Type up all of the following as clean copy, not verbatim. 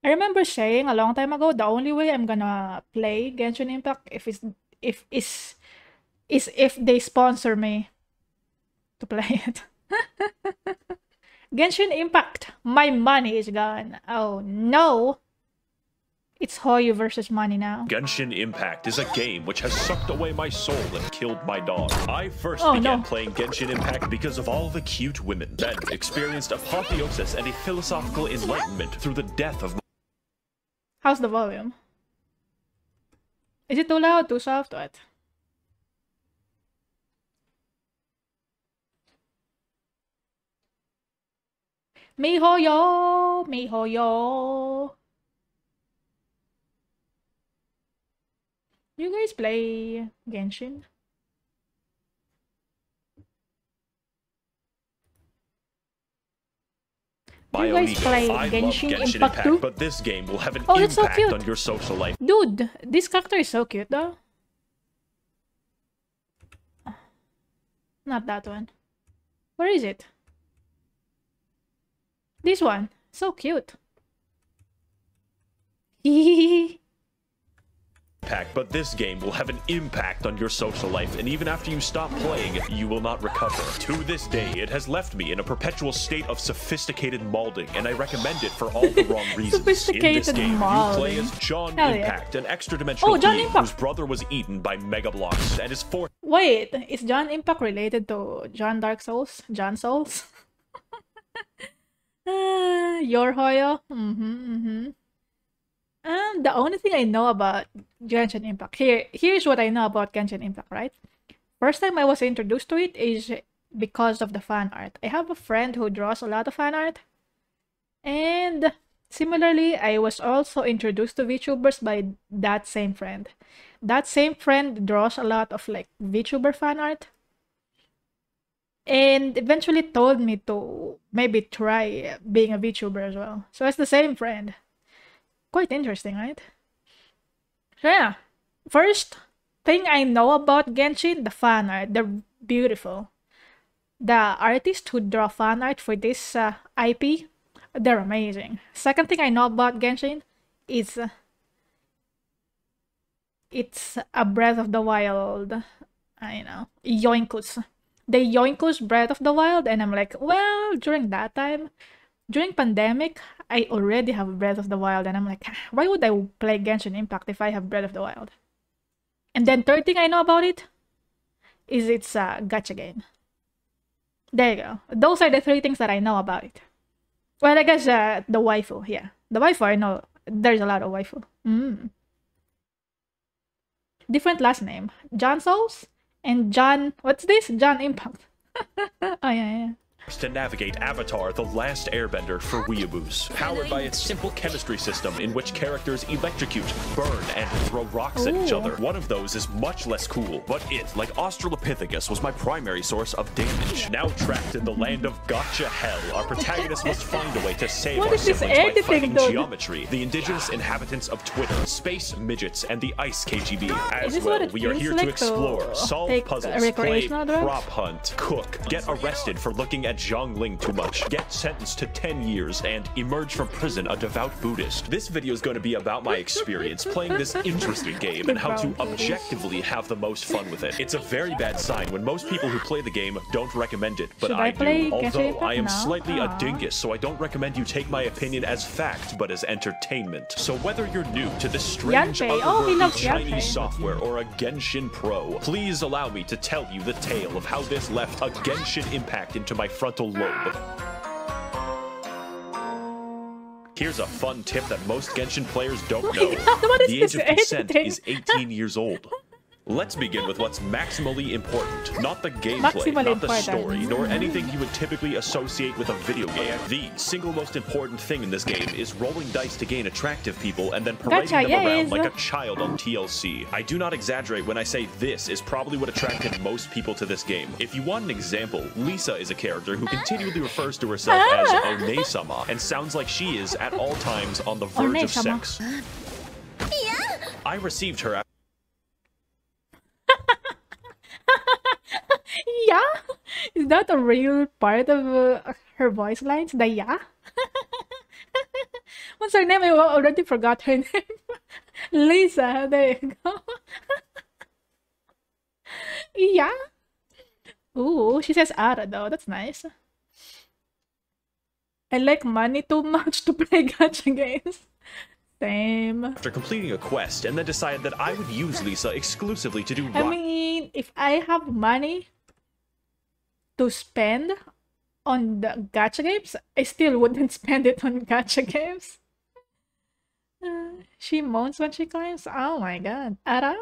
I remember saying a long time ago, the only way I'm gonna play Genshin Impact is if they sponsor me to play it. Genshin Impact, my money is gone. Oh no! It's Hoyu versus money now. Genshin Impact is a game which has sucked away my soul and killed my dog. I first began playing Genshin Impact because of all the cute women, then experienced apotheosis and a philosophical enlightenment through the death of... How's the volume? Is it too loud, too soft, what? Mihoyo, Mihoyo. You guys play Genshin? You guys play Genshin Impact 2? But this game will have an impact on your social life. Dude, this character is so cute though. Not that one. Where is it? This one. So cute. But this game will have an impact on your social life, and even after you stop playing, you will not recover. To this day, it has left me in a perpetual state of sophisticated molding, and I recommend it for all the wrong reasons. Sophisticated in this game, molding. you play as John Impact, an extra-dimensional being whose brother was eaten by Mega Bloks, and his fourth... Wait, is John Impact related to John Dark Souls? John Souls? Your Hoyo? The only thing I know about Genshin Impact, here's what I know about Genshin Impact, right? First time I was introduced to it is because of the fan art. I have a friend who draws a lot of fan art. And similarly, I was also introduced to VTubers by that same friend. That same friend draws a lot of like VTuber fan art. And eventually told me to maybe try being a VTuber as well. So it's the same friend. Quite interesting, right? So yeah, first thing I know about Genshin, the fan art. They're beautiful. The artists who draw fan art for this IP, they're amazing. Second thing I know about Genshin is it's a Breath of the Wild, I know, Yoinkus. The Yoinkus Breath of the Wild, and I'm like, well, during that time, during pandemic, I already have Breath of the Wild, and I'm like, why would I play Genshin Impact if I have Breath of the Wild? And then third thing I know about it is it's a gacha game. There you go. Those are the three things that I know about it. Well, I guess the waifu, yeah. The waifu, I know there's a lot of waifu. Different last name. John Souls and John, what's this? John Impact. Oh, yeah. To navigate Avatar: The Last Airbender for weeaboos, powered by its simple chemistry system in which characters electrocute, burn, and throw rocks at each other. One of those is much less cool, but it, like Australopithecus, was my primary source of damage. Now trapped in the land of gotcha hell, our protagonist must find a way to save our siblings by fighting geometry, the indigenous inhabitants of Twitter, space midgets, and the ice KGB. As well, we are here to explore, solve puzzles, play, prop hunt, cook, get arrested for looking at Zhongling too much, get sentenced to 10 years, and emerge from prison a devout Buddhist. This video is going to be about my experience playing this interesting game and how to objectively have the most fun with it. It's a very bad sign when most people who play the game don't recommend it, but I do. Although I am slightly a dingus, so I don't recommend you take my opinion as fact, but as entertainment. So whether you're new to this strange otherworldly Chinese software or a Genshin pro, please allow me to tell you the tale of how this left a Genshin Impact into my frontal lobe. Here's a fun tip that most Genshin players don't know. The age of consent is 18 years old. Let's begin with what's maximally important. Not the gameplay, not the story, nor anything you would typically associate with a video game. The single most important thing in this game is rolling dice to gain attractive people and then parading them around like a child on TLC. I do not exaggerate when I say this is probably what attracted most people to this game. If you want an example, Lisa is a character who continually refers to herself as One-sama and sounds like she is at all times on the verge of sex. I received her Yeah? Is that a real part of her voice lines? The yeah? What's her name? I already forgot her name. Lisa. There you go. Yeah. Ooh, she says Ara though. That's nice. I like money too much to play gacha games. Same. After completing a quest and then decided that I would use Lisa exclusively to do I mean, if I have money to spend on the gacha games, I still wouldn't spend it on gacha games. She moans when she climbs. Oh my god. Ara?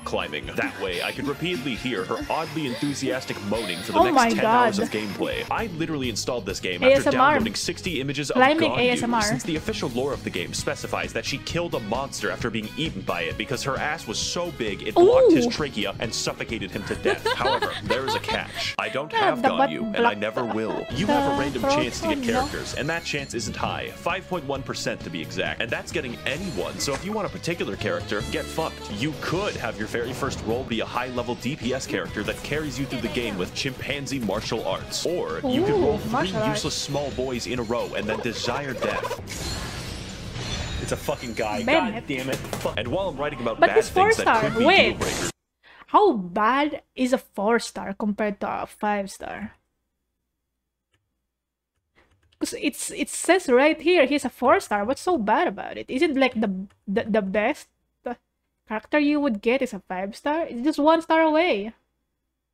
climbing. That way, I could repeatedly hear her oddly enthusiastic moaning for the Oh my next 10 God. hours of gameplay. I literally installed this game after ASMR. downloading 60 images of Climbing Ganyu, ASMR. since the official lore of the game specifies that she killed a monster after being eaten by it because her ass was so big it blocked his Ooh. trachea and suffocated him to death. However, there is a catch. I don't Yeah, have the butt Ganyu, and I blocked never the- will. You the have a random throat chance to get one, no? characters, and that chance isn't high, 5.1% to be exact, and that's getting anyone. So if you want a particular character, get fucked. You could have your very first role be a high-level DPS character that carries you through the game with chimpanzee martial arts, or you could Ooh, roll 3 martial arts. useless small boys in a row and then desire death. It's a fucking guy. Bennett. God damn it. And while I'm writing about But bad he's things that 4-star. could be Wait. deal breakers, How bad is a 4-star compared to a 5-star? Because it says right here he's a 4-star. What's so bad about it? Isn't like the best character you would get is a 5-star? It's just 1 star away.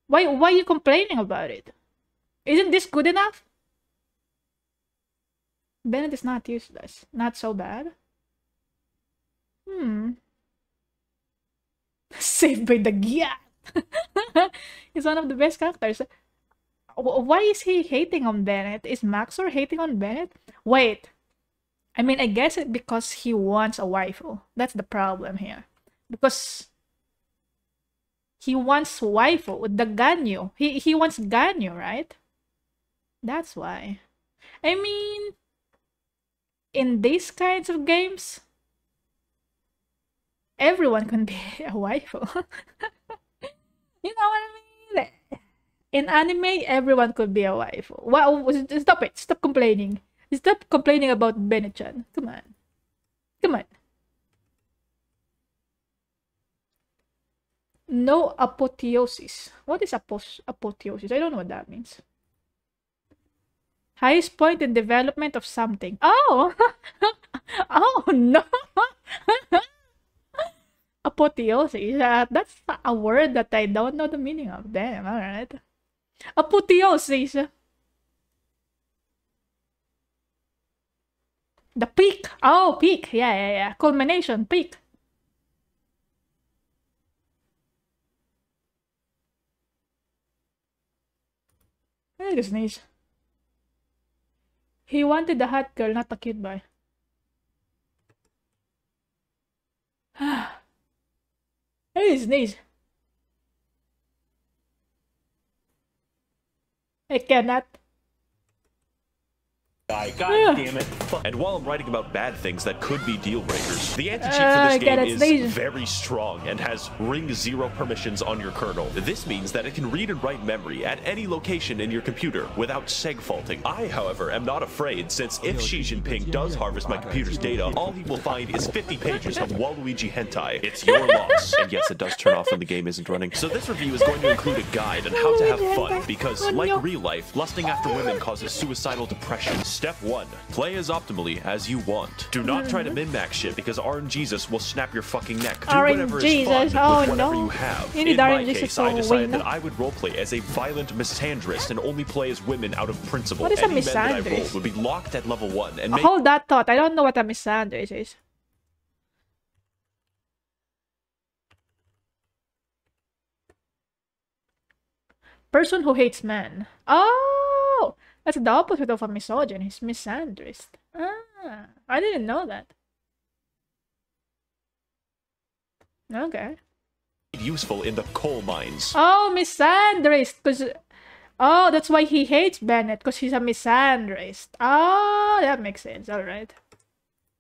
Why are you complaining about it? Isn't this good enough? Bennett is not useless. Not so bad. Saved by the Gyat. He's one of the best characters. Why is he hating on Bennett? Is Maxor hating on Bennett? Wait. I mean, I guess it because he wants a waifu. That's the problem here. Because he wants waifu with the Ganyu. He wants Ganyu, right? That's why. I mean, in these kinds of games, everyone can be a waifu. You know what I mean? In anime, everyone could be a waifu. Wow, stop it. Stop complaining. Stop complaining about Bennett-chan. Come on. Come on. No apotheosis. What is apotheosis? I don't know what that means. Highest point in development of something. Oh! Oh, no! Apotheosis. That's a word that I don't know the meaning of. Damn, alright. Apotheosis. The peak. Oh, peak. Yeah. Culmination, peak. I just sneeze. He wanted the hot girl, not the cute boy. I just sneeze. I cannot. God damn it. And while I'm writing about bad things that could be deal breakers, the anti-cheat for I this get game it, is Sneeze. very strong and has ring 0 permissions on your kernel. This means that it can read and write memory at any location in your computer without seg faulting. I, however, am not afraid, since if Xi Jinping does harvest my computer's data, all he will find is 50 pages of Waluigi hentai. It's your loss. And yes, it does turn off when the game isn't running. So this review is going to include a guide on how to have fun, because like real life, lusting after women causes suicidal depression. Step 1. Play as optimally as you want. Do not try to min-max shit, because RNGesus will snap your fucking neck. Do whatever is fun RNGesus, oh with whatever no. you have. You need In my RNGesus case, to I decided win. that I would roleplay as a violent misandrist and only play as women out of principle. What is a Any men that I misandrist? rolled would be locked at level 1 and make Hold that thought. I don't know what a misandrist is. Person who hates men. Oh! That's the opposite of a misogynist. Misandrist. Ah, I didn't know that. Okay. useful in the coal mines. Oh, misandrist. Oh, that's why he hates Bennett, because he's a misandrist. Oh, that makes sense. All right.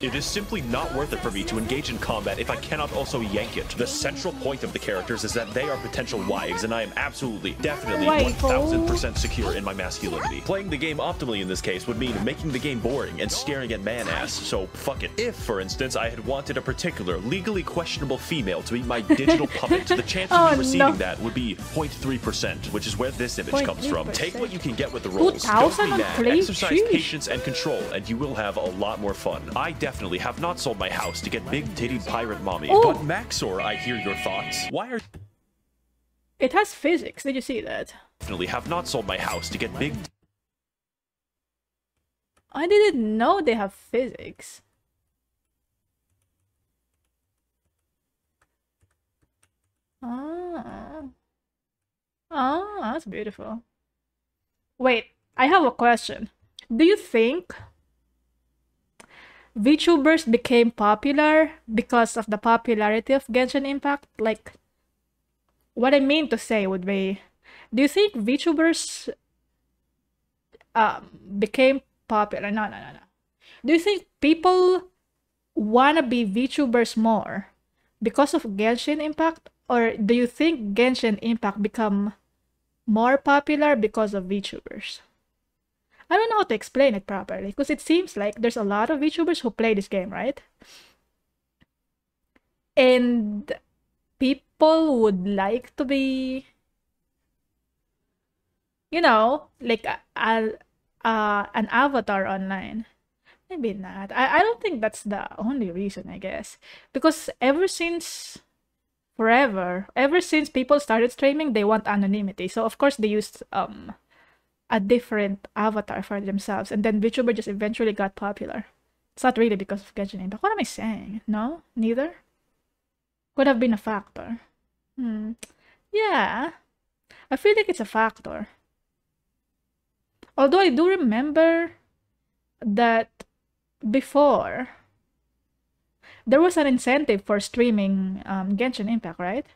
It is simply not worth it for me to engage in combat if I cannot also yank it. The central point of the characters is that they are potential wives, and I am absolutely, definitely, 1000% secure in my masculinity. Playing the game optimally in this case would mean making the game boring and staring at man-ass, so fuck it. If, for instance, I had wanted a particular, legally questionable female to be my digital puppet, the chance of me receiving that would be 0.3%, which is where this image comes from. Take what you can get with the roles. Don't be mad, exercise patience and control, and you will have a lot more fun. I definitely have not sold my house to get big-titted pirate mommy, but Maxor, I hear your thoughts. Why are... It has physics, did you see that? Definitely have not sold my house to get big... I didn't know they have physics. Oh. Oh, that's beautiful. Wait, I have a question. Do you think VTubers became popular because of the popularity of Genshin Impact? Like, what I mean to say would be, do you think VTubers became popular? No. Do you think people wanna be VTubers more because of Genshin Impact? Or do you think Genshin Impact become more popular because of VTubers? I don't know how to explain it properly, because it seems like there's a lot of VTubers who play this game, right? And people would like to be, you know, like an avatar online. Maybe not. I don't think that's the only reason, I guess. Because ever since people started streaming, they want anonymity. So of course they used a different avatar for themselves, and then VTuber just eventually got popular. It's not really because of Genshin Impact. What am I saying? No? Neither? Could have been a factor. Yeah. I feel like it's a factor. Although I do remember that before, there was an incentive for streaming Genshin Impact, right?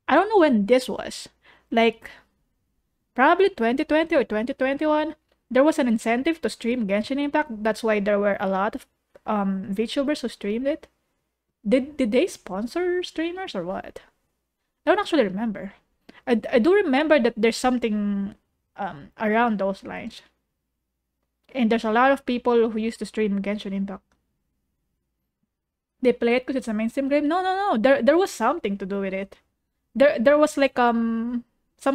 I don't know when this was. Like, probably 2020 or 2021, there was an incentive to stream Genshin Impact. That's why there were a lot of VTubers who streamed it. Did they sponsor streamers or what? I don't actually remember. I do remember that there's something around those lines. And there's a lot of people who used to stream Genshin Impact. They play it because it's a mainstream game? No. There was something to do with it. There was like some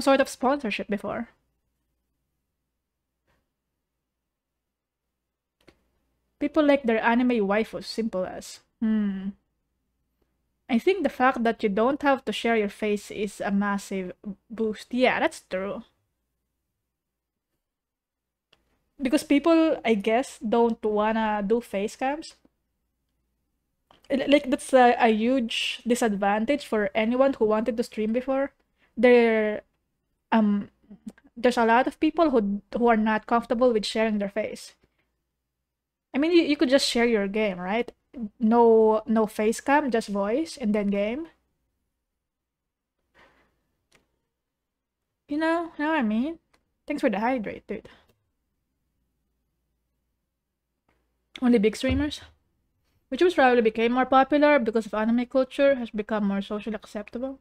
sort of sponsorship before. People like their anime waifus, simple as. I think the fact that you don't have to share your face is a massive boost. Yeah, that's true. Because people, I guess, don't wanna do face cams. Like, that's a huge disadvantage for anyone who wanted to stream before. There's a lot of people who are not comfortable with sharing their face. I mean, you could just share your game, right? No face cam, just voice and then game. You know what I mean? Thanks for the hydrate, dude. Only big streamers? Which was probably became more popular because of anime culture has become more socially acceptable.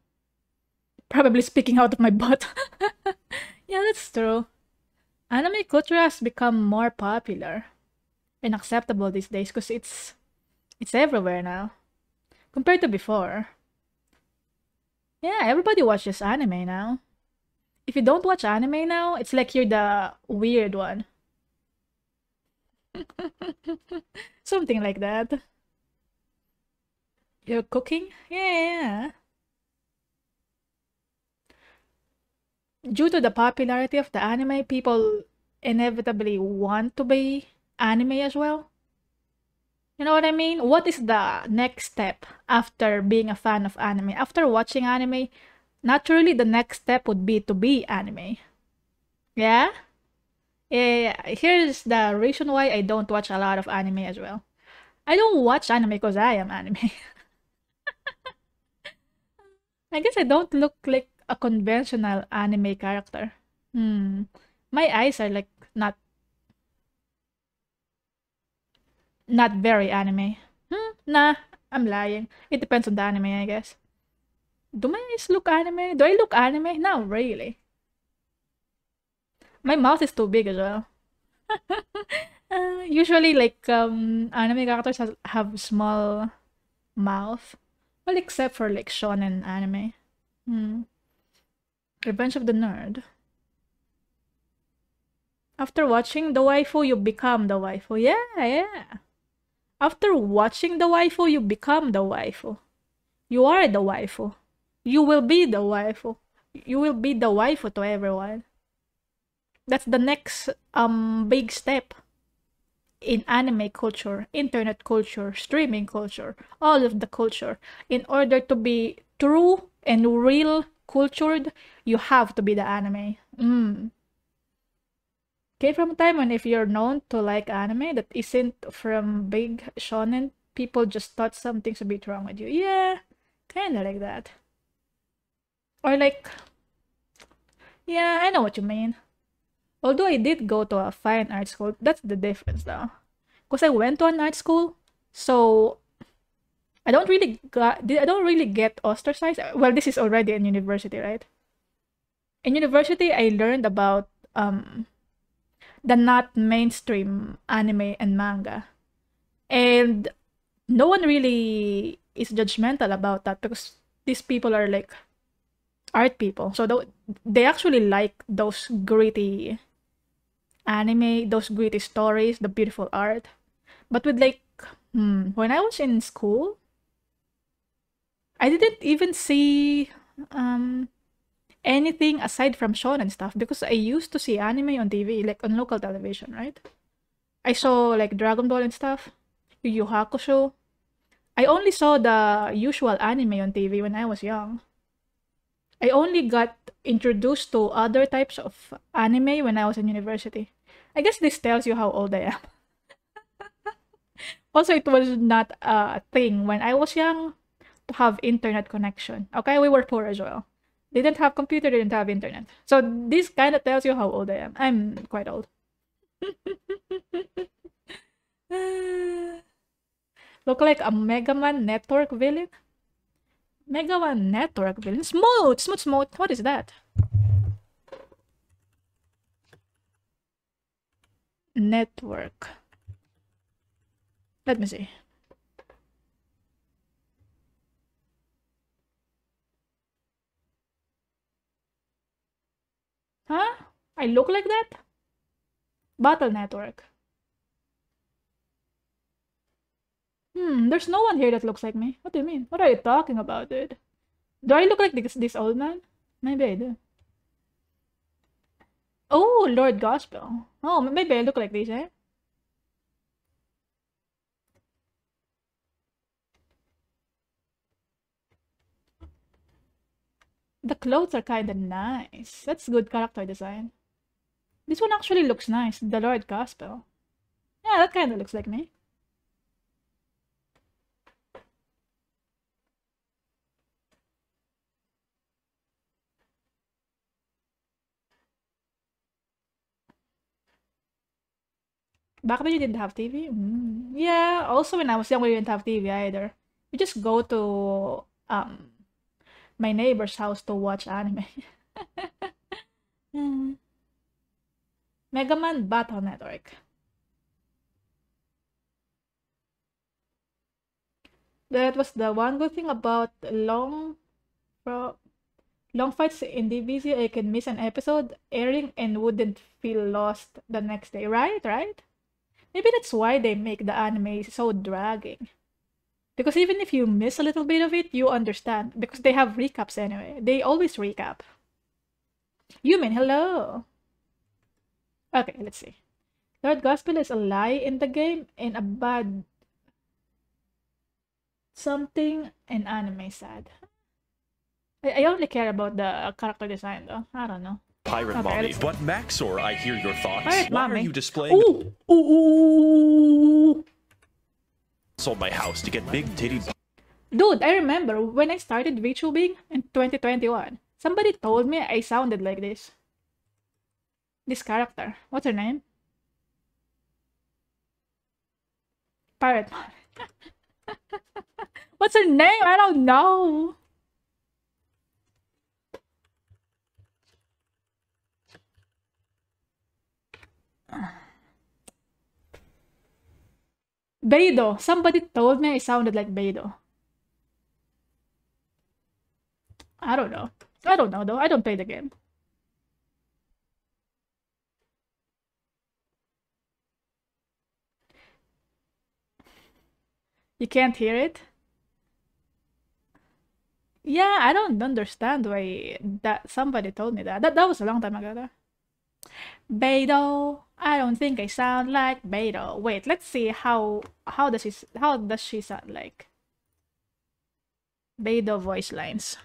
Probably speaking out of my butt. Yeah, that's true. Anime culture has become more popular and acceptable these days because it's everywhere now compared to before. Yeah, everybody watches anime now. If you don't watch anime now, it's like you're the weird one. Something like that. You're cooking? Yeah. Due to the popularity of the anime, people inevitably want to be anime as well. You know what I mean? What is the next step after being a fan of anime? After watching anime, naturally the next step would be to be anime. Yeah? Yeah. Here's the reason why I don't watch a lot of anime as well. I don't watch anime because I am anime. I guess I don't look like a conventional anime character. My eyes are like not. Not very anime. Nah, I'm lying. It depends on the anime, I guess. Do my eyes look anime? Do I look anime? No, really. My mouth is too big as well. Usually, like, anime characters have small mouth. Well, except for, like, shonen anime. Revenge of the Nerd. After watching the waifu, you become the waifu. Yeah, yeah. After watching the waifu, you become the waifu. You are the waifu. You will be the waifu. You will be the waifu to everyone. That's the next big step in anime culture, internet culture, streaming culture, all of the culture. In order to be true and real cultured, you have to be the anime. Came from a time when if you're known to like anime that isn't from big shonen, people just thought something's a bit wrong with you. Yeah, kinda like that. Or like, yeah, I know what you mean. Although I did go to a fine art school, that's the difference though. Because I went to an art school, so I don't really get ostracized. Well, this is already in university, right? In university, I learned about the not mainstream anime and manga. And no one really is judgmental about that because these people are like art people. So they actually like those gritty anime, those gritty stories, the beautiful art. But with like, when I was in school, I didn't even see anything aside from shonen stuff because I used to see anime on TV, like on local television, right? I saw like Dragon Ball and stuff, Yu Yu Hakusho. I only saw the usual anime on TV when I was young. I only got introduced to other types of anime when I was in university. I guess this tells you how old I am. Also, it was not a thing when I was young to have internet connection. Okay, we were poor as well. They didn't have computer, they didn't have internet. So this kind of tells you how old I am. I'm quite old. Look like a Mega Man Network villain? Mega Man Network villain? Smooth! Smooth, smooth. What is that? Network. Let me see. Huh? I look like that? Battle Network. There's no one here that looks like me. What do you mean? What are you talking about, dude? Do I look like this old man? Maybe I do. Oh, Lord Gospel. Oh, maybe I look like this, eh? The clothes are kinda nice. That's good character design. This one actually looks nice. The Lord Gospel. Yeah, that kinda looks like me. Back then you didn't have TV? Yeah, also when I was young we didn't have TV either. We just go to my neighbor's house to watch anime. Mega Man Battle Network. That was the one good thing about long fights in DBZ. I can miss an episode airing and wouldn't feel lost the next day. Right? Maybe that's why they make the anime so dragging. Because even if you miss a little bit of it, you understand. Because they have recaps anyway. They always recap. Yumin, hello! Okay, let's see. Lord Gospel is a lie in the game and a bad something and anime sad. I only care about the character design though. I don't know. Pirate Okay, Mommy. let's- But Maxor, I hear your thoughts. Pirate Why Mommy. are you displaying Ooh! sold my house to get big titty Dude, I remember when I started VTubing in 2021. Somebody told me I sounded like this. This character. What's her name? Pirate Mommy. What's her name? I don't know. Beidou. Somebody told me I sounded like Beidou. I don't know. I don't know though. I don't play the game. You can't hear it? Yeah, I don't understand why that somebody told me that. That was a long time ago though. Beidou. I don't think I sound like Beidou. Wait, let's see how does she sound like? Beidou voice lines.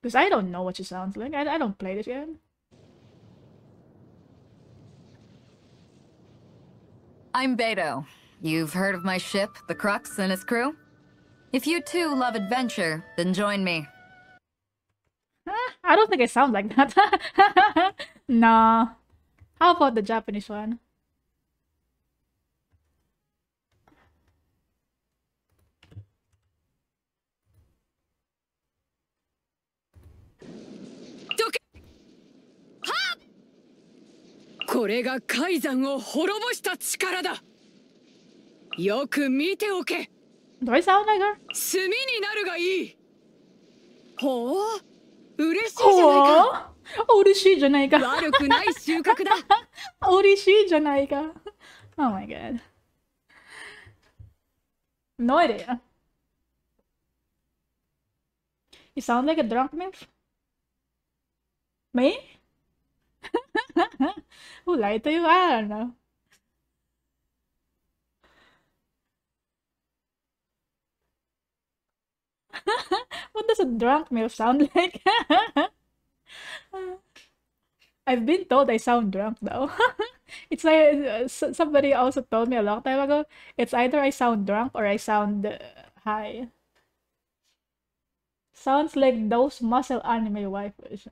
Because I don't know what she sounds like. I don't play this game. I'm Beidou. You've heard of my ship, the Crux, and its crew? If you too love adventure, then join me. I don't think I sound like that. Nah. How about the Japanese one? Do I sound like her? Oh, 嬉しいじゃないか。悪くない収穫だ。嬉しいじゃないか。Oh my god. No idea. You sound like a drunk MILF? Me? Who lied to you? I don't know. What does a drunk MILF sound like? I've been told I sound drunk though. It's like somebody also told me a long time ago. It's either I sound drunk or I sound high. Sounds like those muscle anime waifus.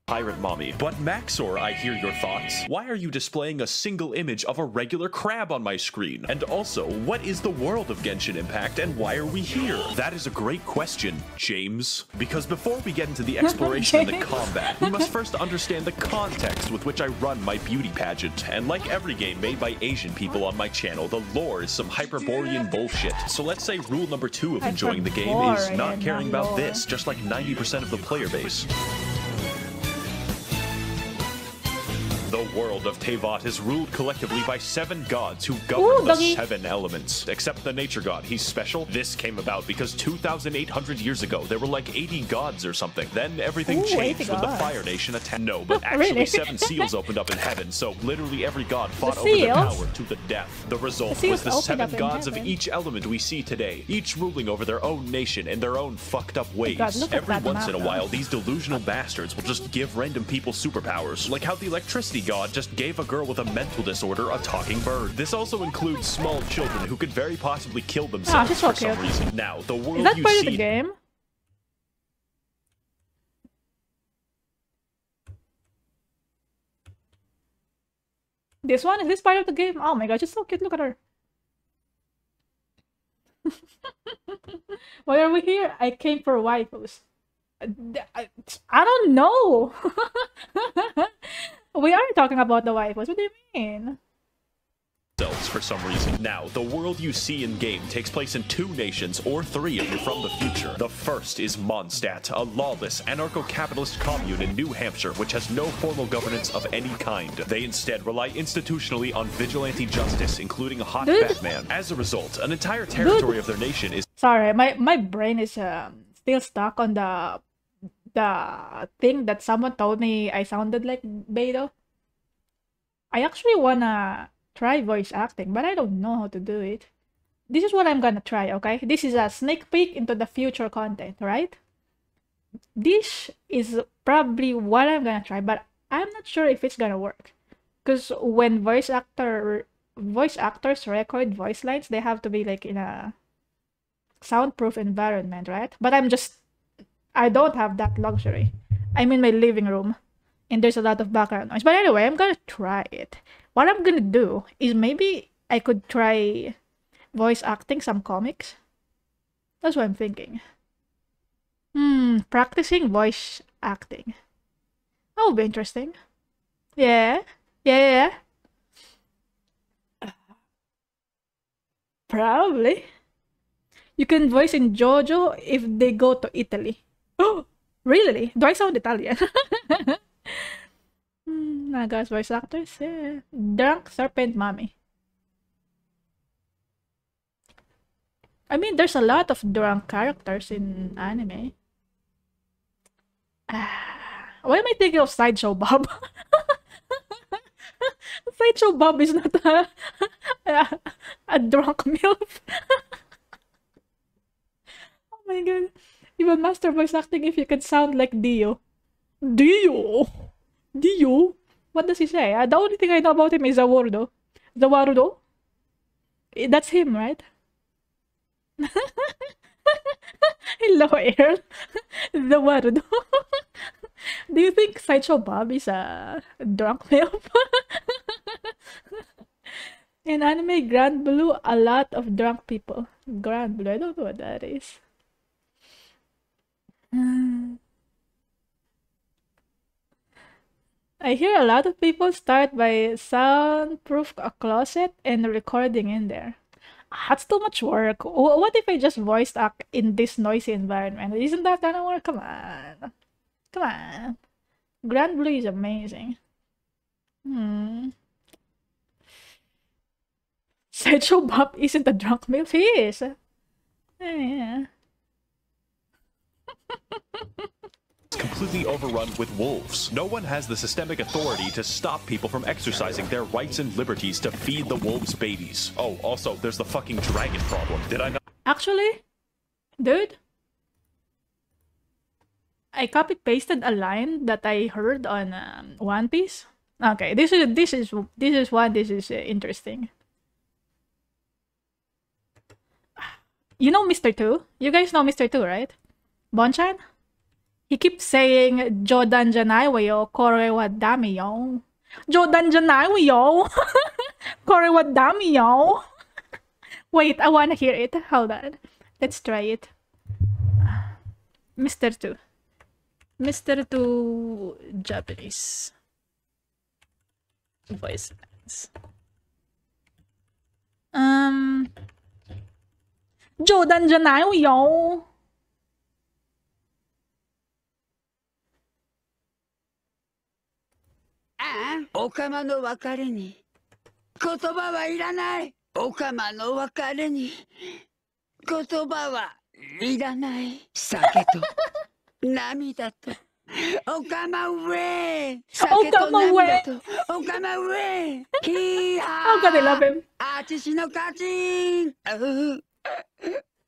Pirate Mommy. But Maxor, I hear your thoughts. Why are you displaying a single image of a regular crab on my screen? And also, what is the world of Genshin Impact and why are we here? That is a great question, James. Because before we get into the exploration and the combat, we must first understand the context with which I run my beauty pageant. And like every game made by Asian people on my channel, the lore is some Hyperborean bullshit. So let's say rule number 2 of enjoying the game is not caring about this, just like 90% of the player base. The world of Teyvat is ruled collectively by 7 gods who govern the 7 elements. Except the nature god, he's special. This came about because 2,800 years ago, there were like 80 gods or something. Then everything changed when the Fire Nation attacked. No, but actually Really? 7 seals opened up in heaven, so literally every god fought over their power to the death. The result was the 7 gods of each element we see today, each ruling over their own nation in their own fucked up ways. Every once in a while, these delusional bastards will just give random people superpowers, like how the electricity god just gave a girl with a mental disorder a talking bird. This also includes small children who could very possibly kill themselves she's so for some cute. reason. Now, the world Is that you part of see the game? This one? Is this part of the game? Oh my god, she's so cute. Look at her. Why are we here? I came for waifus. I don't know. We aren't talking about the waifus. What do you mean? themselves for some reason. Now, the world you see in-game takes place in 2 nations, or 3 if you're from the future. The first is Mondstadt, a lawless, anarcho-capitalist commune in New Hampshire, which has no formal governance of any kind. They instead rely institutionally on vigilante justice, including a hot Batman. As a result, an entire territory of their nation is— Sorry, my brain is still stuck on the thing that someone told me I sounded like Beidou. I actually wanna try voice acting, but I don't know how to do it. This is what I'm gonna try, okay? This is a sneak peek into the future content, right? This is probably what I'm gonna try, but I'm not sure if it's gonna work. Because when voice actors record voice lines, they have to be like in a soundproof environment, right? But I don't have that luxury. I'm in my living room. and there's a lot of background noise. But anyway, I'm gonna try it. What I'm gonna do is maybe I could try voice acting some comics. That's what I'm thinking. Practicing voice acting. That would be interesting. Yeah. Yeah. Probably. You can voice in JoJo if they go to Italy. Oh, really? Do I sound Italian? Naga's voice actors? Yeah. Drunk Serpent Mommy. I mean, there's a lot of drunk characters in anime. Why am I thinking of Sideshow Bob? Sideshow Bob is not a drunk MILF. Oh my god. You will master voice acting if you can sound like Dio. Dio? Dio? What does he say? The only thing I know about him is Zawardo. Zawarudo? That's him, right? Hello, Earl. Zawarudo. Do you think Sideshow Bob is a drunk MILF? In anime Grand Blue, a lot of drunk people. Grand Blue, I don't know what that is. I hear a lot of people start by soundproof a closet and recording in there. That's too much work. What if I just voice act in this noisy environment? Isn't that gonna work? Come on. Come on. Grand Blue is amazing. Sideshow Bob isn't a drunk MILF. He is. Yeah. Completely overrun with wolves. No one has the systemic authority to stop people from exercising their rights and liberties to feed the wolves babies. Oh, also, there's the fucking dragon problem. Did I not? Actually, dude, I copy pasted a line that I heard on One Piece. Okay, this is interesting. You know Mr. Two? You guys know Mr. Two, right? Bonchan? He keeps saying Jodan Janai yo kore wa dami yo. Jodan Janai yo. Kore wa dami yo. Wait, I wanna hear it. Hold on. Let's try it. Mr. Two. Mr. Two Japanese voice lines. Jodan Janai yo. Okama no wakare ni kotoba wa iranai. Okama no wakare ni kotoba wa iranai. Sake to namida to Okama we. Sake to namida to Okama we. How can I love him? Achishi no kachi.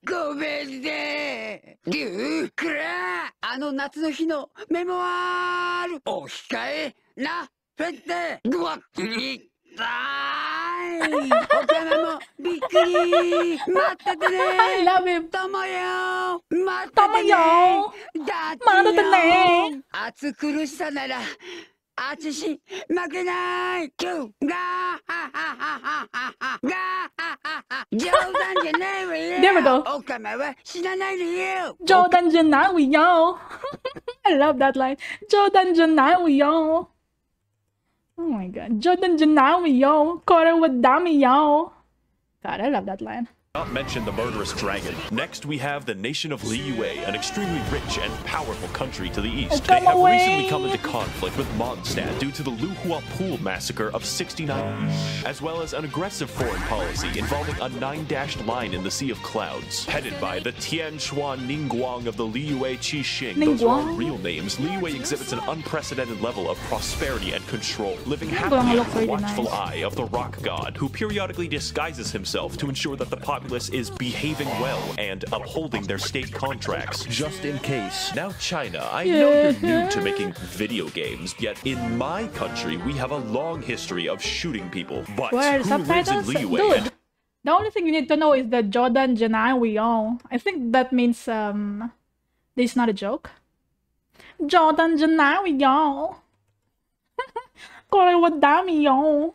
Gomen ne. Ryu kura. Natsu no hi no memoir. O hikae na. Pette. Guakuri. Okama mo bikkuri. Matte ne. I love him. Tomoyo. Matte Tomoyo. Matte ne. Atsu kurushisa nara. Achishi makenai. Kyu. Ga. There we go. Jodan Janai yo. I love that line. Jodan Janai yo. Oh my god. Jodan Janai yo. Kore wa dami yo. God, I love that line. Not mention the murderous dragon. Next, we have the nation of Liyue, an extremely rich and powerful country to the east. They have recently come into conflict with Mondstadt due to the Luhua Pool massacre of 69, as well as an aggressive foreign policy involving a 9-dashed line in the Sea of Clouds. Headed by the Tianxuan Ningguang of the Liyue Qixing, those are all real names, Liyue exhibits an unprecedented level of prosperity and control, living happily under the watchful eye of the rock god, who periodically disguises himself to ensure that the populace is behaving well and upholding their state contracts, just in case. Now, China, I know you're new to making video games, yet in my country, we have a long history of shooting people. But Where who lives in subtitles? Liyue? Dude, the only thing you need to know is the Jodan Janai yo. I think that means this is not a joke. Jodan Janai yo. dami yo.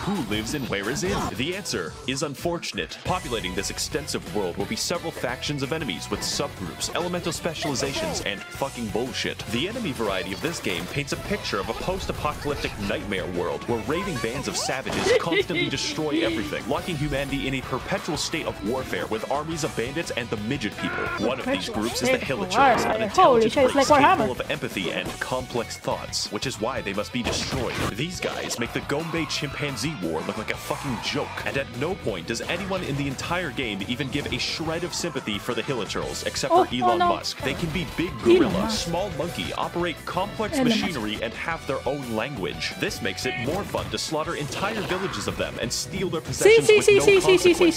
Who lives and where is in? The answer is unfortunate. Populating this extensive world will be several factions of enemies with subgroups, elemental specializations, and fucking bullshit. The enemy variety of this game paints a picture of a post-apocalyptic nightmare world where raving bands of savages constantly destroy everything, locking humanity in a perpetual state of warfare with armies of bandits and the midget people. One of these groups is the Hilichurls, an intelligent race capable of empathy and complex thoughts, which is why they must be destroyed. These guys make the Gombe chimpanzee war look like a fucking joke, and at no point does anyone in the entire game even give a shred of sympathy for the Hilichurls, except for Elon Musk. They can be big gorilla, small monkey, operate complex machinery, and have their own language. This makes it more fun to slaughter entire villages of them and steal their possessions with no consequence.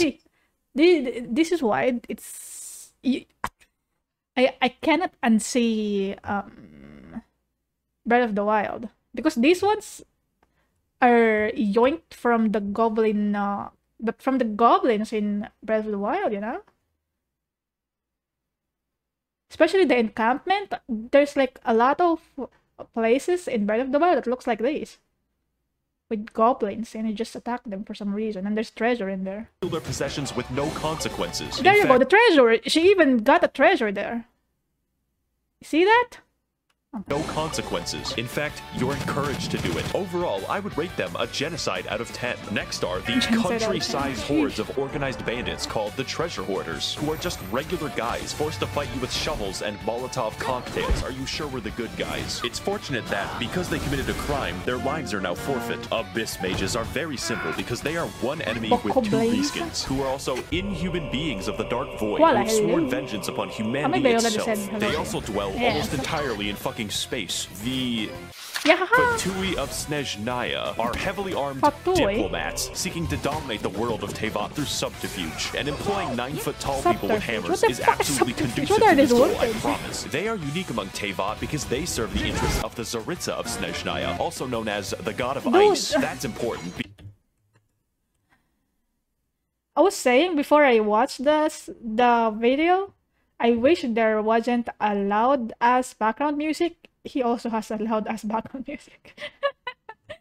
This is why it's... I cannot unsee Breath of the Wild, because these ones are yoinked from the goblins in Breath of the Wild, you know? Especially the encampment, there's like a lot of places in Breath of the Wild that looks like this. With goblins, and you just attack them for some reason, and there's treasure in there. Their possessions with no consequences. There you go, the treasure! She even got a treasure there. You see that? No consequences. In fact, you're encouraged to do it. Overall, I would rate them a genocide out of 10. Next are the country-sized hordes of organized bandits called the Treasure Hoarders, who are just regular guys forced to fight you with shovels and Molotov cocktails. Are you sure we're the good guys? It's fortunate that, because they committed a crime, their lives are now forfeit. Abyss mages are very simple because they are one enemy with two reskins, who are also inhuman beings of the Dark Void, who have sworn vengeance upon humanity itself. They also dwell almost entirely in fucking space. The Fatui of Snezhnaya are heavily armed diplomats seeking to dominate the world of Teyvat through subterfuge, and employing 9-foot-tall people with hammers is absolutely conducive to this goal, I promise. They are unique among Teyvat because they serve the interests of the Tsaritsa of Snezhnaya, also known as the God of Ice. That's important. I was saying before I watched the video, I wish there wasn't a loud ass background music. He also has a loud ass background music. Oh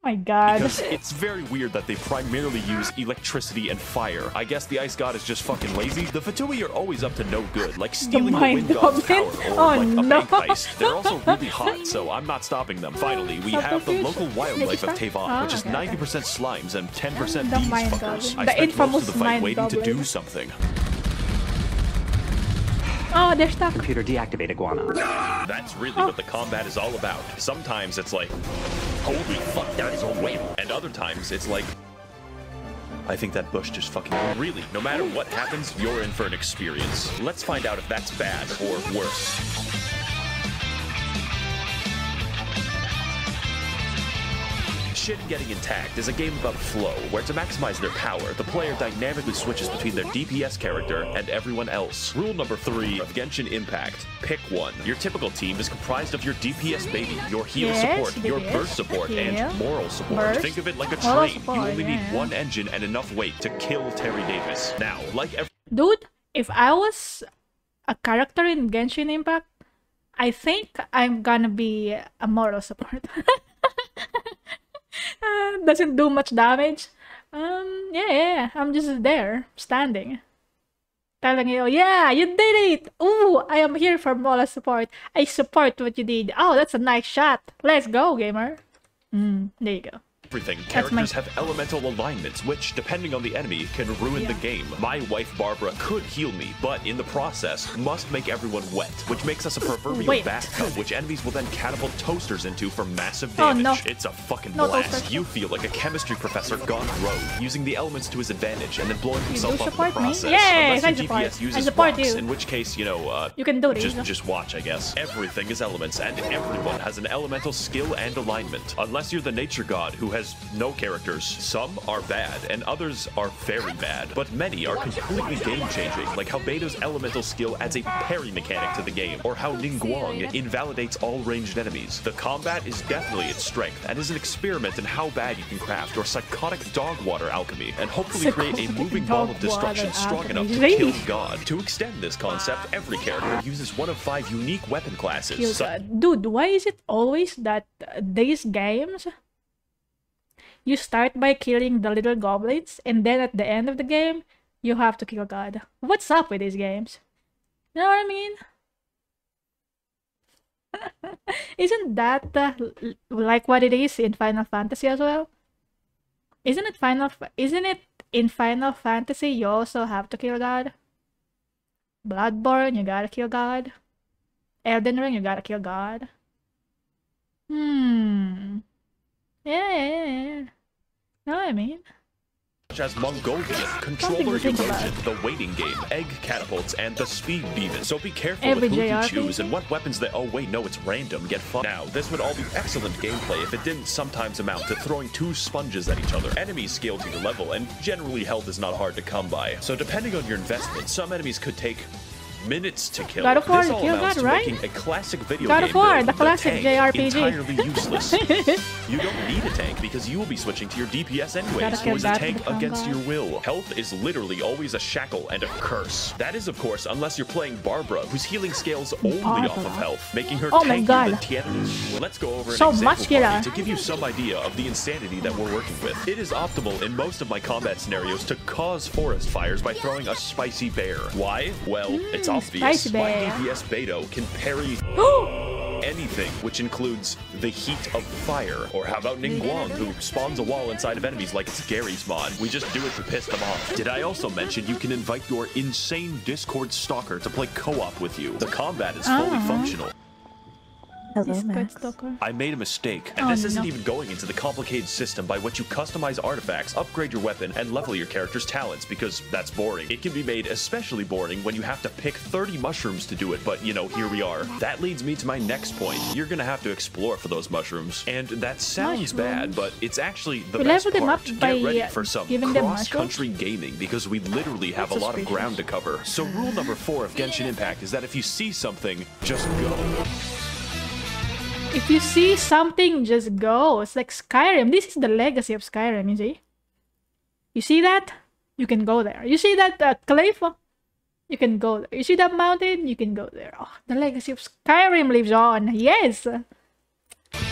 my god. Because it's very weird that they primarily use electricity and fire. I guess the Ice God is just fucking lazy. The Fatui are always up to no good, like stealing the Wind God's power or like a bank heist. They're also really hot, so I'm not stopping them. Finally, we have the local wildlife of Teyvat, which is 90% slimes and 10% these fuckers. I spent most of the fight waiting to do something. Oh, they're stuck. Computer deactivate iguana. That's really what the combat is all about. Sometimes it's like, holy fuck, that is a whale. And other times it's like, I think that bush just fucking... Really, no matter what happens, you're in for an experience. Let's find out if that's bad or worse. Shin Getting Intact is a game about flow, where to maximize their power, the player dynamically switches between their DPS character and everyone else. Rule number 3 of Genshin Impact: pick one. Your typical team is comprised of your DPS baby, your heal support, your burst support, and moral support. Think of it like a train. You only need one engine and enough weight to kill Terry Davis. Now, like every... Dude, if I was a character in Genshin Impact, I think I'm gonna be a moral support. Doesn't do much damage. Yeah, I'm just there, standing. Telling you, yeah, you did it! Ooh, I am here for moral support. I support what you did. Oh, that's a nice shot. Let's go, gamer. There you go. Everything. Characters have elemental alignments, which, depending on the enemy, can ruin the game. My wife Barbara could heal me, but in the process, must make everyone wet, which makes us a proverbial bathtub, which enemies will then catapult toasters into for massive damage. Oh, no. It's a fucking blast. You feel like a chemistry professor gone rogue, using the elements to his advantage and then blowing himself up in the process. Yes, unless your DPS uses rocks, in which case, you know, you can do this. Just watch, I guess. Everything is elements, and everyone has an elemental skill and alignment. Unless you're the nature god who has has no characters. Some are bad, and others are very bad, but many are completely game-changing, like how Beto's elemental skill adds a parry mechanic to the game, or how Ningguang invalidates all ranged enemies. The combat is definitely its strength, and is an experiment in how bad you can craft your psychotic dog water alchemy, and hopefully create a moving ball of destruction strong enough to kill God. To extend this concept, every character uses one of 5 unique weapon classes. Dude, why is it always that these games, you start by killing the little goblins, and then at the end of the game, you have to kill God? What's up with these games? You know what I mean? Isn't that like what it is in Final Fantasy as well? Isn't it in Final Fantasy you also have to kill God? Bloodborne, you gotta kill God. Elden Ring, you gotta kill God. Yeah. Know what I mean? Such as Mongolian, Controller Erosion, the Waiting Game, Egg Catapults, and the Speed Demon. So be careful with who you choose and what weapons they— oh wait, no, it's random, get fun. Now, this would all be excellent gameplay if it didn't sometimes amount to throwing 2 sponges at each other. Enemies scale to your level, and generally health is not hard to come by. So depending on your investment, some enemies could take minutes to kill. God of War, this all kill amounts God, to right? making a classic video God game of War, build, the classic tank, JRPG. entirely useless. You don't need a tank because you will be switching to your DPS anyways, or is a tank against your will. Health is literally always a shackle and a curse. That is, of course, unless you're playing Barbara, whose healing scales only off of health, making her tankier than Tiety. Let's go over an example party to give you some idea of the insanity that we're working with. It is optimal in most of my combat scenarios to cause forest fires by throwing a spicy bear. Why? Well, it's obvious. My DPS Beto can parry anything, which includes the heat of fire. Or how about Ningguang, who spawns a wall inside of enemies like it's Gary's mod? We just do it to piss them off. Did I also mention you can invite your insane Discord stalker to play co-op with you? The combat is fully functional. Hello, Max. I made a mistake, and this isn't even going into the complicated system by which you customize artifacts, upgrade your weapon, and level your character's talents, because that's boring. It can be made especially boring when you have to pick 30 mushrooms to do it, but you know, here we are. That leads me to my next point. You're gonna have to explore for those mushrooms, and that sounds bad, but it's actually the best part. Get ready for some cross-country gaming, because we literally have a lot of ground to cover. So rule number 4 of Genshin Impact is that if you see something, just go. If you see something, just go. It's like Skyrim. This is the legacy of Skyrim, you see? You see that? You can go there. You see that cliff? You can go there. You see that mountain? You can go there. Oh, the legacy of Skyrim lives on. Yes!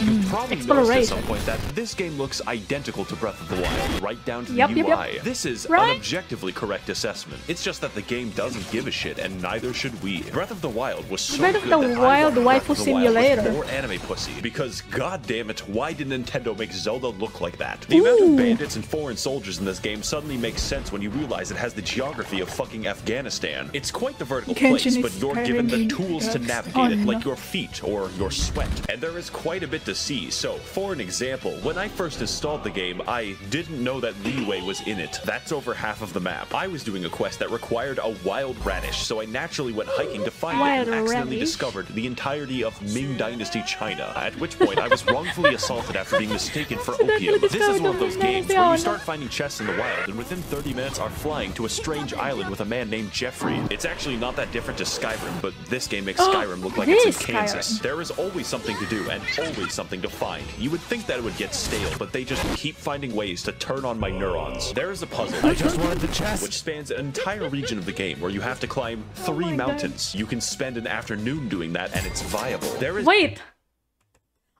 You probably noticed at some point that this game looks identical to Breath of the Wild, right down to the UI. This is an objectively correct assessment. It's just that the game doesn't give a shit, and neither should we. Breath of the Wild was so good that I wanted waifu simulator. More anime pussy, because goddammit, why did Nintendo make Zelda look like that? The amount of bandits and foreign soldiers in this game suddenly makes sense when you realize it has the geography of fucking Afghanistan. It's quite the vertical place, but you're given the tools to navigate it, like your feet or your sweat. And there is quite a bit to see. So, for an example, when I first installed the game, I didn't know that Liyue was in it. That's over half of the map. I was doing a quest that required a wild radish, so I naturally went hiking to find it and accidentally discovered the entirety of Ming Dynasty China, at which point I was wrongfully assaulted after being mistaken for opium. This is one of those games where you start finding chests in the wild, and within 30 minutes are flying to a strange island with a man named Jeffrey. It's actually not that different to Skyrim, but this game makes Skyrim look like it's in Kansas. There is always something to do, and always something to find. You would think that it would get stale, but they just keep finding ways to turn on my neurons. There is a puzzle, I just wanted the chest, which spans an entire region of the game where you have to climb 3 mountains. You can spend an afternoon doing that, and it's viable. Wait!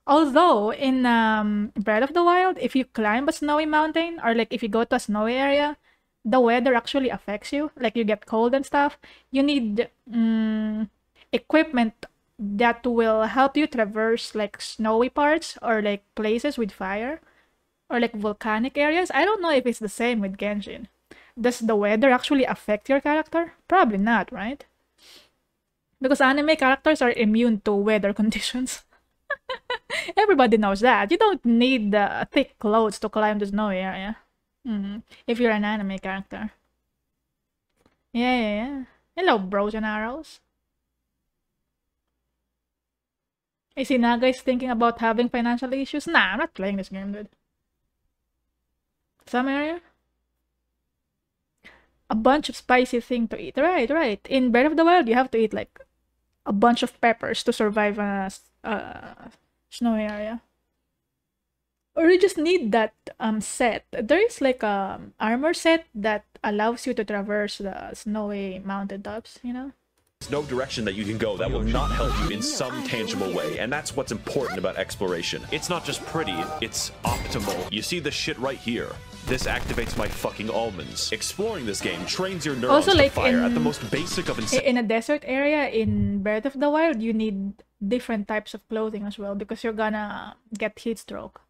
Although, in Breath of the Wild, if you climb a snowy mountain, or like if you go to a snowy area, the weather actually affects you. Like you get cold and stuff. You need equipment that will help you traverse like snowy parts or like places with fire or like volcanic areas. I don't know if it's the same with Genshin. Does the weather actually affect your character? Probably not, right? Because anime characters are immune to weather conditions. Everybody knows that. You don't need thick clothes to climb the snowy area. If you're an anime character. Yeah. Hello, bros and arrows. I see Naga is thinking about having financial issues. Nah, I'm not playing this game, dude. some area. A bunch of spicy thing to eat. Right. In Breath of the Wild, you have to eat like a bunch of peppers to survive a snowy area. Or you just need that set. There is like a armor set that allows you to traverse the snowy mountaintops, you know? There's no direction that you can go that will not help you in some tangible way, and that's what's important about exploration. It's not just pretty, it's optimal. You see this shit right here. This activates my fucking almonds. Exploring this game trains your neurons also, like, to fire at the most basic of in a desert area in Breath of the Wild, you need different types of clothing as well because you're gonna get heat stroke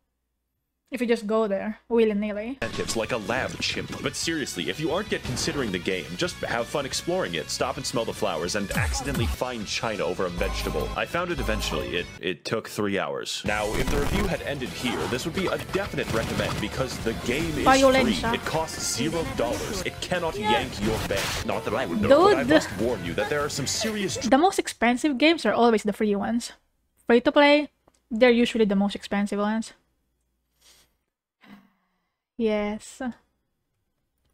if you just go there willy-nilly. Incentives like a lab chimp. But seriously, if you aren't yet considering the game, just have fun exploring it, stop and smell the flowers, and accidentally find China over a vegetable. I found it eventually. It took 3 hours. Now, if the review had ended here, this would be a definite recommend because the game is Violence. free. It costs $0. It cannot yank your bank. Not that I would know, but I must warn you that there are some serious... The most expensive games are always the free ones. Free to play, they're usually the most expensive ones. Yes.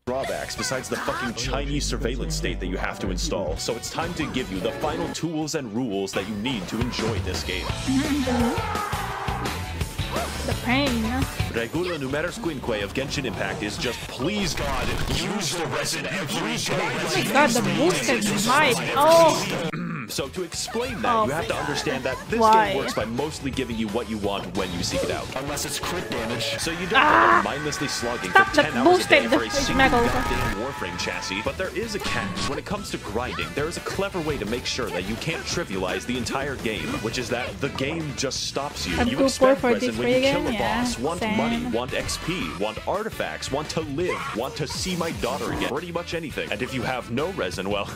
Drawbacks besides the fucking Chinese surveillance state that you have to install. So it's time to give you the final tools and rules that you need to enjoy this game. The pain. Regula numerus quinque of Genshin Impact is just please God, use the resin every day. Oh my god, the boosted mic. Oh! So to explain that, you have to understand that this game works by mostly giving you what you want when you seek it out. Unless it's crit damage. So you don't end up mindlessly slogging for 10 hours a day for a single goddamn Warframe chassis. But there is a catch. When it comes to grinding, there is a clever way to make sure that you can't trivialize the entire game, which is that the game just stops you. You expend resin when you kill a boss, want money, want XP, want artifacts, want to live, want to see my daughter again, pretty much anything. And if you have no resin, well,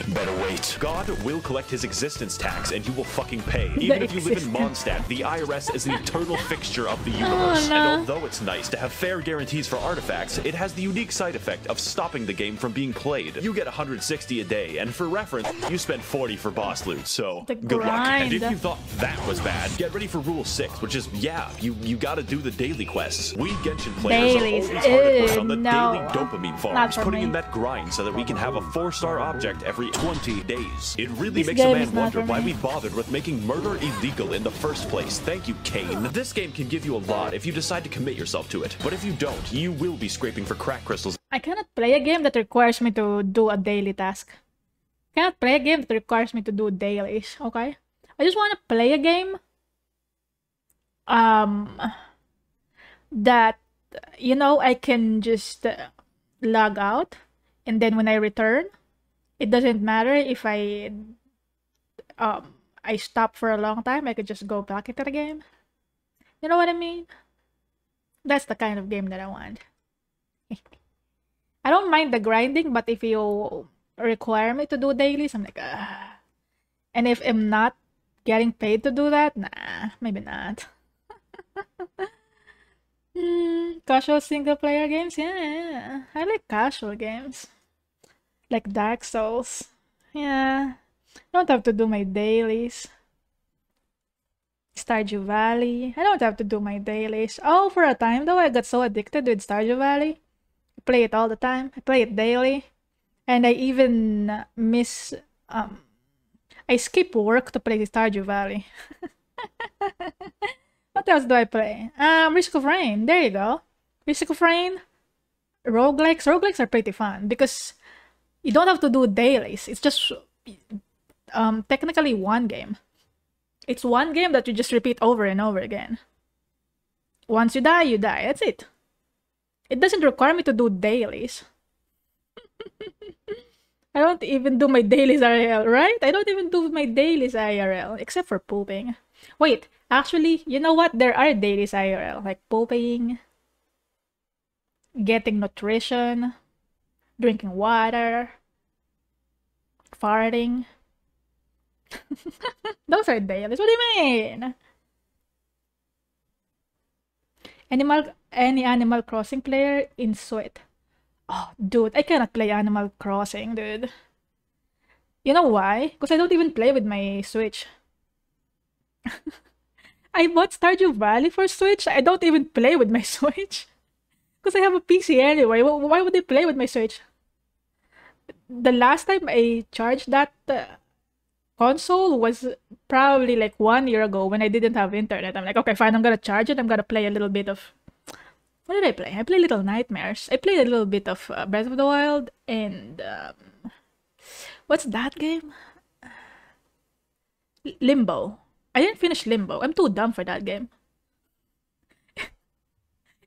better wait. God will collect his existence tax and you will fucking pay. Even if you live in Mondstadt, the IRS is an eternal fixture of the universe. And although it's nice to have fair guarantees for artifacts, it has the unique side effect of stopping the game from being played. You get 160 a day, and for reference, you spend 40 for boss loot, so good luck. And if you thought that was bad, get ready for Rule 6, which is, yeah, you gotta do the daily quests. We Genshin players are always hard at work on the daily dopamine farms, putting in that grind so that we can have a 4-star object every 20 days. It really makes a man wonder why we bothered with making murder illegal in the first place. Thank you, Kane. This game can give you a lot if you decide to commit yourself to it, but if you don't, you will be scraping for crack crystals. I cannot play a game that requires me to do a daily task. I cannot play a game that requires me to do dailies, okay? I just want to play a game that, you know, I can just log out, and then when I return, it doesn't matter if I stop for a long time, I could just go back into the game. You know what I mean? That's the kind of game that I want. I don't mind the grinding, but if you require me to do dailies, I'm like, ah. And if I'm not getting paid to do that, nah, maybe not. Casual single player games? Yeah, I like casual games. Like Dark Souls. Yeah, I don't have to do my dailies. Stardew Valley. I don't have to do my dailies. Oh, for a time though, I got so addicted with Stardew Valley. I play it all the time. I play it daily. And I even miss... I skip work to play Stardew Valley. What else do I play? Risk of Rain. There you go. Risk of Rain. Roguelikes. Roguelikes are pretty fun because you don't have to do dailies. It's just technically one game. It's one game that you just repeat over and over again. Once you die, you die. That's it. It doesn't require me to do dailies. I don't even do my dailies IRL, right? I don't even do my dailies IRL, except for pooping. Wait, actually, you know what? There are dailies IRL, like pooping, getting nutrition, drinking water, farting. Those are dailies. What do you mean? Any Animal Crossing player in sweat. Oh, dude, I cannot play Animal Crossing, dude. You know why? Because I don't even play with my Switch. I bought Stardew Valley for Switch. I don't even play with my Switch. Because I have a PC anyway. Why would I play with my Switch? The last time I charged that console was probably like 1 year ago when I didn't have internet. I'm like, okay, fine, I'm gonna charge it. I'm gonna play a little bit of... What did I play? I played Little Nightmares. I played a little bit of Breath of the Wild and... what's that game? Limbo. I didn't finish Limbo. I'm too dumb for that game.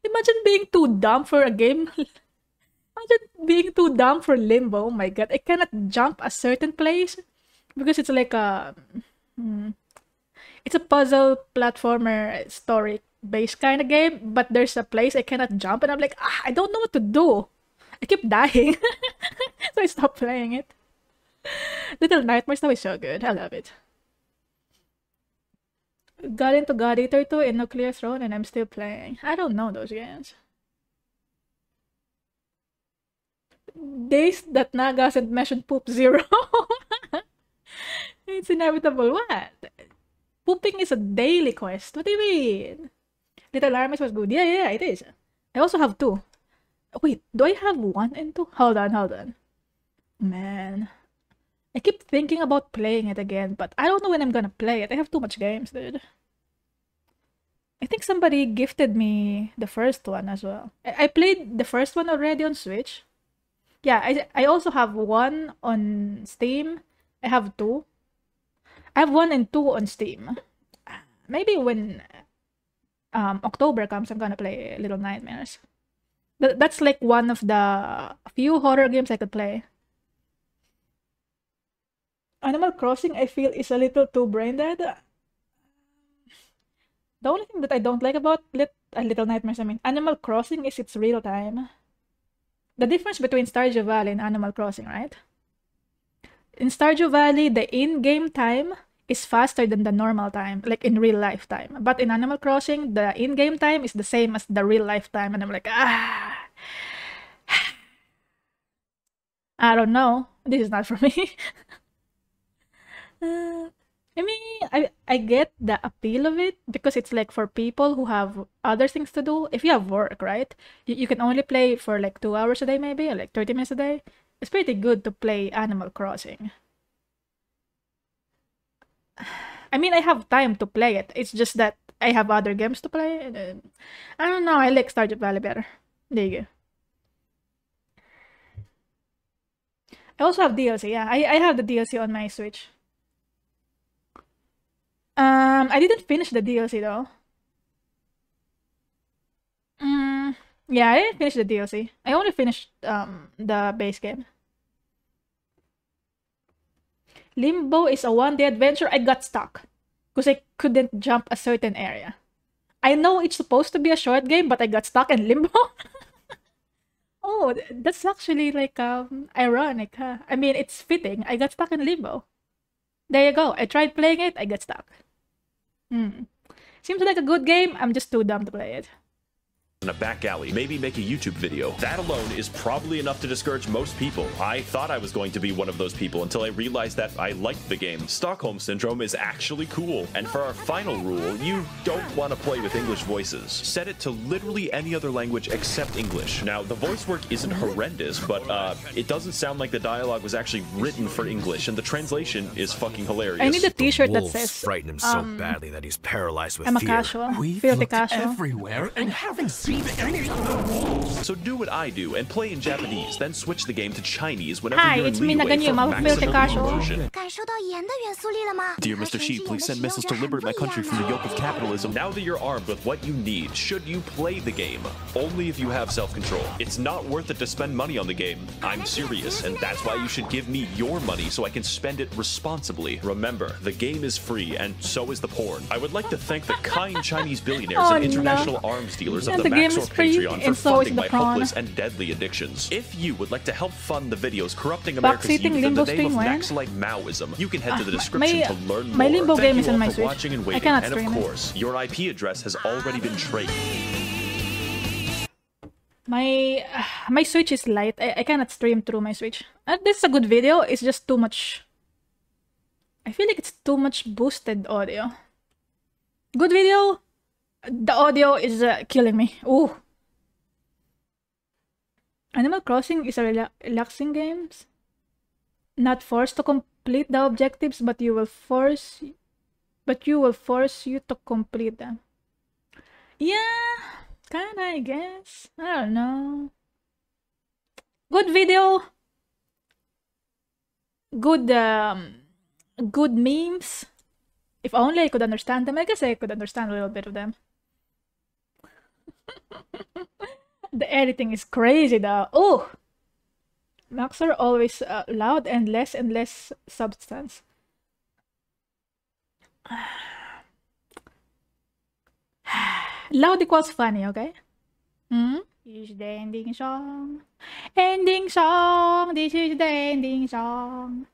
Imagine being too dumb for a game. Imagine being too dumb for Limbo. Oh my god. I cannot jump a certain place because it's like a... it's a puzzle platformer story based kind of game, but there's a place I cannot jump and I'm like, I don't know what to do. I keep dying. So I stopped playing it. Little Nightmares though is so good. I love it. Got into God Eater 2 and Nuclear Throne and I'm still playing. I don't know those games. Days that Naga hasn't mentioned Poop Zero. It's inevitable. What? Pooping is a daily quest. What do you mean? Little Armies was good. Yeah, it is. I also have 2. Wait, do I have 1 and 2? Hold on. Man. I keep thinking about playing it again, but I don't know when I'm gonna play it. I have too much games, dude. I think somebody gifted me the first one as well. I played the first one already on Switch. Yeah, I also have 1 on Steam. I have 2. I have 1 and 2 on Steam. Maybe when October comes, I'm gonna play Little Nightmares. That's like one of the few horror games I could play. Animal Crossing, I feel, is a little too brain dead. The only thing that I don't like about Little Nightmares, Animal Crossing is its real time. The difference between Stardew Valley and Animal Crossing, right? In Stardew Valley, the in-game time is faster than the normal time, like in real life time. But in Animal Crossing, the in-game time is the same as the real life time, and I'm like, I don't know. This is not for me. I get the appeal of it because it's like for people who have other things to do. If you have work, right? You can only play for like 2 hours a day maybe, or like 30 minutes a day. It's pretty good to play Animal Crossing. I have time to play it. It's just that I have other games to play. And, I don't know. I like Stardew Valley better. There you go. I also have DLC. Yeah, I have the DLC on my Switch. I didn't finish the DLC though. Yeah, I didn't finish the DLC. I only finished the base game. Limbo is a one-day adventure. I got stuck because I couldn't jump a certain area. I know it's supposed to be a short game, but I got stuck in Limbo. Oh, that's actually like ironic, huh? It's fitting. I got stuck in Limbo. There you go. I tried playing it, I got stuck. Seems like a good game. I'm just too dumb to play it. In a back alley, maybe make a YouTube video. That alone is probably enough to discourage most people. I thought I was going to be one of those people until I realized that I liked the game. Stockholm Syndrome is actually cool. And for our final rule, you don't want to play with English voices. Set it to literally any other language except English. Now, the voice work isn't horrendous, but it doesn't sound like the dialogue was actually written for English, and the translation is fucking hilarious. I need a t-shirt that Wolves says, frighten him so badly that he's paralyzed with I'm a fear. casual. We've Filthy looked casual. everywhere and haven't seen any of the wolves. So do what I do and play in Japanese, then switch the game to Chinese whenever Hi, you're it's in me, leeway Naganyu, for I'm a filthy maximum casual. immersion. 感受到盐的元素力了吗？ Dear Mr. Shi, please send missiles to liberate my country from the yoke of capitalism. Now that you're armed with what you need, should you play the game? Only if you have self-control. It's not worth it to spend money on the game. I'm serious, and that's why you should give me your money so I can spend it responsibly. Remember, the game is free, and so is the porn. I would like to thank the kind Chinese billionaires and international arms dealers of And the the game Maxor is free, Patreon for and so is funding the my prawn. hopeless and deadly addictions. If you would like to help fund the videos corrupting America's Backseating youth in the Limbo name of stream when? Naxalite Maoism, you can head to the description to learn more. my Limbo Thank game you is all on my for Switch. watching and I waiting, cannot and of stream it. course, your IP address has already been traced. My Switch is light. I cannot stream through my Switch. This is a good video. It's just too much. I feel like it's too much boosted audio. Good video. The audio is killing me. Ooh. Animal Crossing is a relaxing game. Not forced to complete the objectives, but you will force you to complete them. Yeah, kinda, I guess. I don't know. Good video. Good memes. If only I could understand them. I guess I could understand a little bit of them. The editing is crazy though. Oh! Max are always loud and less substance. Loud equals funny, okay? This is the ending song. Ending song. This is the ending song.